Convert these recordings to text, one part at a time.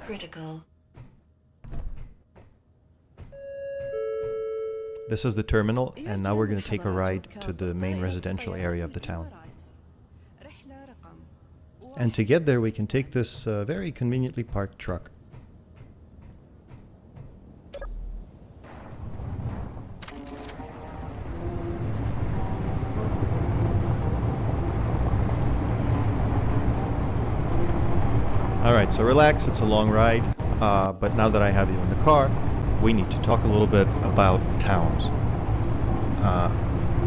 critical. This is the terminal, and now we're going to take a ride to the main residential area of the town. And to get there, we can take this very conveniently parked truck. Alright, so relax, it's a long ride, but now that I have you in the car, we need to talk a little bit about towns.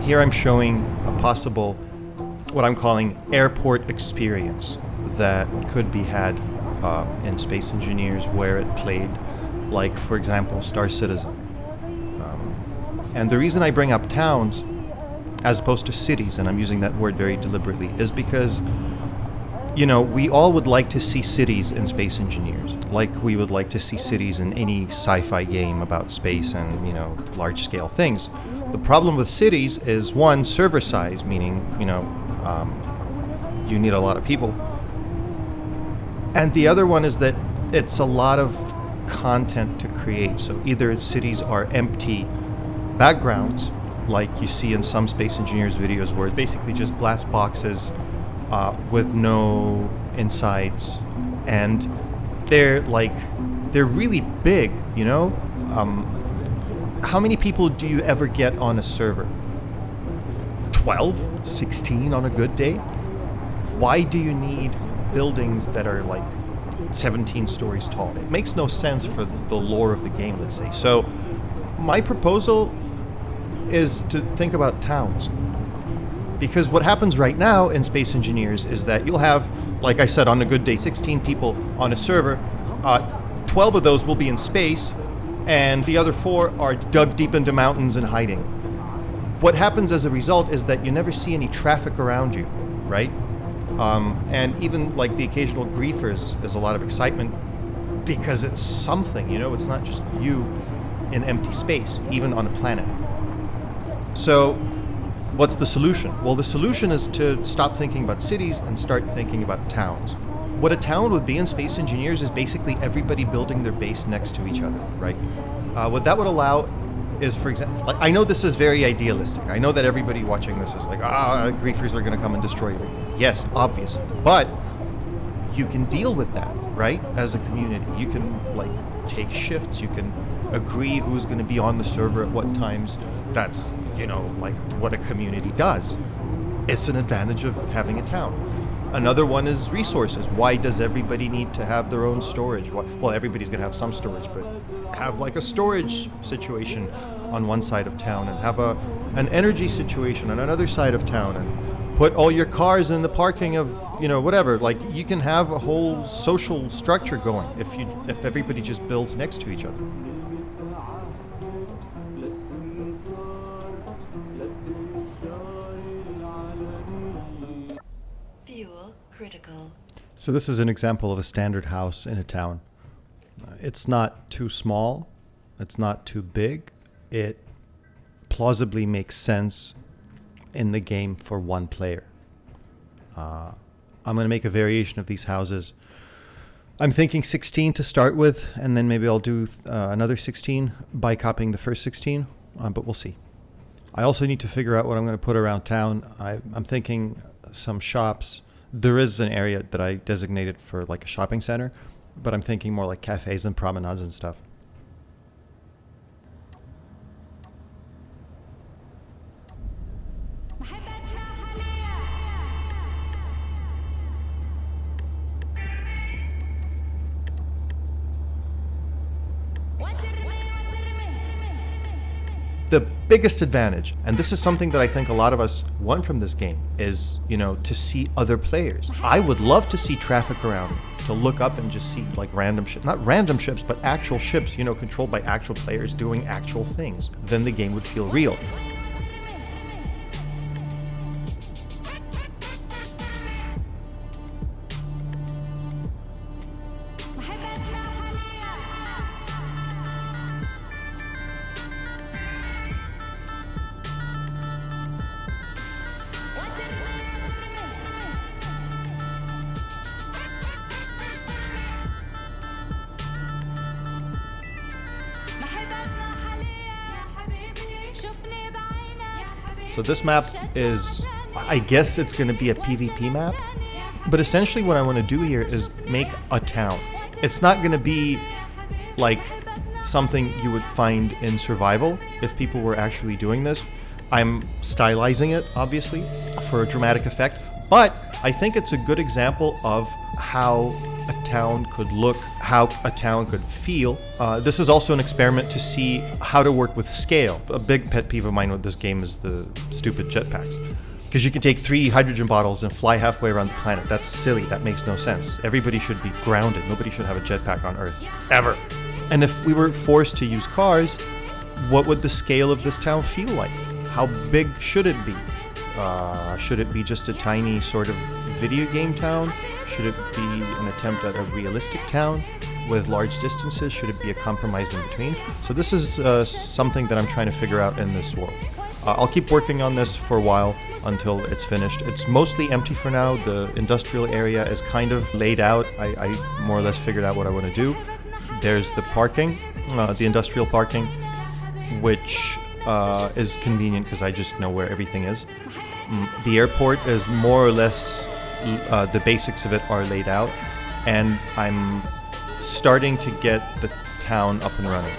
Here I'm showing a possible, what I'm calling airport experience that could be had in Space Engineers where it played, like for example Star Citizen. And the reason I bring up towns as opposed to cities, and I'm using that word very deliberately, is because you know, we all would like to see cities in Space Engineers, like we would like to see cities in any sci-fi game about space and, you know, large-scale things. The problem with cities is, one, server size, meaning, you know, you need a lot of people. And the other one is that it's a lot of content to create. So either cities are empty backgrounds, like you see in some Space Engineers videos, where it's basically just glass boxes with no insides, and they're really big, you know? How many people do you ever get on a server? 12? 16 on a good day? Why do you need buildings that are like 17 stories tall? It makes no sense for the lore of the game, let's say. So my proposal is to think about towns. Because what happens right now in Space Engineers is that you'll have, like I said, on a good day, 16 people on a server. 12 of those will be in space, and the other 4 are dug deep into mountains and hiding. What happens as a result is that you never see any traffic around you, right? And even like the occasional griefers, there's a lot of excitement because it's something, you know? It's not just you in empty space, even on a planet. So what's the solution? Well, the solution is to stop thinking about cities and start thinking about towns. What a town would be in Space Engineers is basically everybody building their base next to each other, right? What that would allow is, for example, like, I know this is very idealistic. I know that everybody watching this is like, griefers are going to come and destroy everything. Yes, obviously. But you can deal with that, right? As a community. You can, like, take shifts. You can agree who's going to be on the server at what times. That's, you know, like what a community does. It's an advantage of having a town. Another one is resources. Why does everybody need to have their own storage? Well, everybody's going to have some storage, but have like a storage situation on one side of town, and have an energy situation on another side of town, and put all your cars in the parking of, you know, whatever. Like, you can have a whole social structure going if everybody just builds next to each other. Fuel critical. So this is an example of a standard house in a town. It's not too small. It's not too big. It plausibly makes sense in the game for one player. I'm going to make a variation of these houses. I'm thinking 16 to start with, and then maybe I'll do another 16 by copying the first 16, but we'll see. I also need to figure out what I'm going to put around town. I'm thinking some shops. There is an area that I designated for like a shopping center, but I'm thinking more like cafes and promenades and stuff. The biggest advantage, and this is something that I think a lot of us want from this game, is, you know, to see other players. I would love to see traffic around me, to look up and just see like random ships, not random ships, but actual ships, you know, controlled by actual players doing actual things. Then the game would feel real. So this map is, I guess it's going to be a PvP map, but essentially what I want to do here is make a town. It's not going to be like something you would find in survival if people were actually doing this. I'm stylizing it, obviously, for a dramatic effect, but I think it's a good example of how a town could look, how a town could feel. This is also an experiment to see how to work with scale. A big pet peeve of mine with this game is the stupid jetpacks. Because you can take 3 hydrogen bottles and fly halfway around the planet. That's silly, that makes no sense. Everybody should be grounded. Nobody should have a jetpack on Earth, ever. And if we were forced to use cars, what would the scale of this town feel like? How big should it be? Should it be just a tiny sort of video game town? Should it be an attempt at a realistic town with large distances? Should it be a compromise in between? So this is something that I'm trying to figure out in this world. I'll keep working on this for a while until it's finished. It's mostly empty for now. The industrial area is kind of laid out. I more or less figured out what I want to do. There's the parking, the industrial parking, which is convenient because I just know where everything is. The airport is more or less, the basics of it are laid out, and I'm starting to get the town up and running.